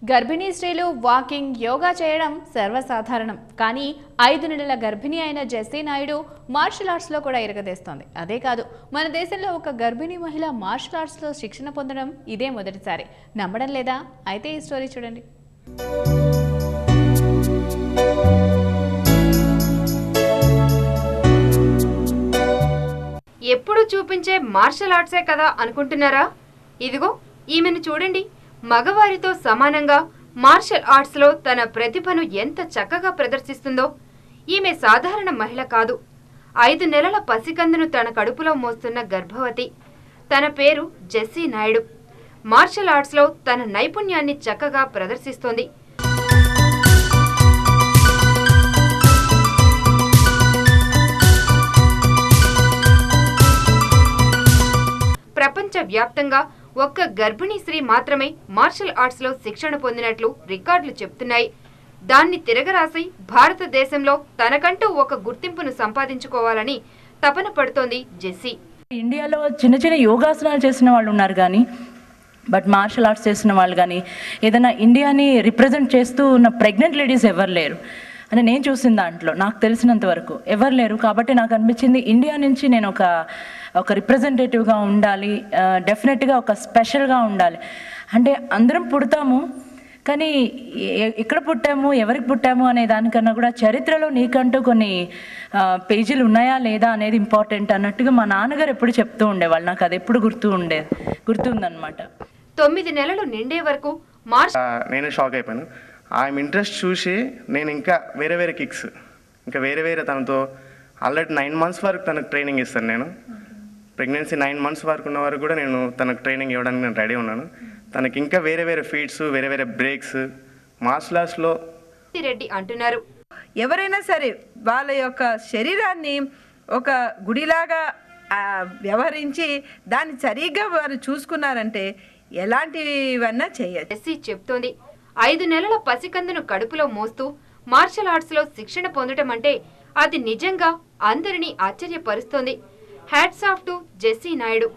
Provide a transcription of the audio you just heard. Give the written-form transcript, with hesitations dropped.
గర్భిణీ స్త్రీలు వాకింగ్, యోగా చేయడం సర్వసాధారణం. కానీ 5 నెలల గర్భిణి అయిన జెస్సీ నాయుడు మార్షల్ ఆర్ట్స్లో కూడా ఇరగదీస్తోంది. అదే కాదు, మన దేశంలో ఒక గర్భిణీ మహిళ మార్షల్ ఆర్ట్స్లో శిక్షణ పొందడం ఇదే మొదటిసారి. నమ్మడం లేదా? అయితే ఈ స్టోరీ చూడండి. ఎప్పుడు చూపించే మార్షల్ ఆర్ట్సే కదా అనుకుంటున్నారా? ఇదిగో ఈమెను చూడండి. మగవారితో సమానంగా మార్షల్ ఆర్ట్స్లో తన ప్రతిభను ఎంత చక్కగా ప్రదర్శిస్తుందో. ఈమె సాధారణ మహిళ కాదు. 5 నెలల పసికందును తన కడుపులో మోస్తున్న గర్భవతి. తన పేరు జెస్సీ నాయుడు. మార్షల్ ఆర్ట్స్లో తన నైపుణ్యాన్ని చక్కగా ప్రదర్శిస్తోంది. ప్రపంచవ్యాప్తంగా ఒక్క గర్భిణీ స్త్రీ మాత్రమే మార్షల్ ఆర్ట్స్లో శిక్షణ పొందినట్లు రికార్డులు చెప్తున్నాయి. దాన్ని తిరగరాసి భారతదేశంలో తనకంటూ ఒక గుర్తింపును సంపాదించుకోవాలని తపన పడుతోంది జెస్సీ. ఇండియాలో చిన్న చిన్న యోగాసనాలు చేసిన వాళ్ళు ఉన్నారు, కానీ బట్ మార్షల్ ఆర్ట్స్ చేసిన వాళ్ళు కానీ ఏదైనా ఇండియాని రిప్రజెంట్ చేస్తూ ఉన్న ప్రెగ్నెంట్ లేడీస్ ఎవరు లేరు అని నేను చూసిన దాంట్లో. నాకు తెలిసినంత వరకు ఎవరు లేరు. కాబట్టి నాకు అనిపించింది ఇండియా నుంచి నేను ఒక రిప్రజెంటేటివ్గా ఉండాలి, డెఫినెట్గా ఒక స్పెషల్గా ఉండాలి. అంటే అందరం పుడతాము, కానీ ఎక్కడ పుట్టాము, ఎవరికి పుట్టాము అనే దానికన్నా కూడా చరిత్రలో నీకంటూ కొన్ని పేజీలు ఉన్నాయా లేదా అనేది ఇంపార్టెంట్ అన్నట్టుగా మా నాన్నగారు ఎప్పుడు చెప్తూ ఉండేవాళ్ళు. నాకు అది ఎప్పుడు గుర్తుందనమాట. 9 నెలలు నిండే వరకు నేను షాక్ అయిపోయాను. ఆమె ఇంట్రెస్ట్ చూసి నేను ఇంకా వేరే కిక్స్, ఇంకా వేరే తనతో ఆల్రెడీ 9 మంత్స్ వరకు తనకు ట్రైనింగ్ ఇస్తాను. నేను ప్రెగ్నెన్సీ 9 మంత్స్ వరకు ఉన్న వరకు కూడా నేను తనకు ట్రైనింగ్ ఇవ్వడానికి నేను రెడీ ఉన్నాను. తనకి ఇంకా వేరే ఫీట్స్, వేరే బ్రేక్స్ మార్షల్ ఆర్ట్స్లో రెడ్డి అంటున్నారు. ఎవరైనా సరే వాళ్ళ యొక్క శరీరాన్ని ఒక గుడిలాగా వ్యవహరించి దాన్ని సరిగ్గా వారు చూసుకున్నారంటే ఎలాంటివన్నా చేయొచ్చు. జెస్సీ చెప్తోంది. 5 నెలల పసికందును కడుపులో మోస్తూ మార్షల్ ఆర్ట్స్లో శిక్షణ పొందడం అంటే అది నిజంగా అందరినీ ఆశ్చర్యపరుస్తోంది. Hats off to Jessie Naidu.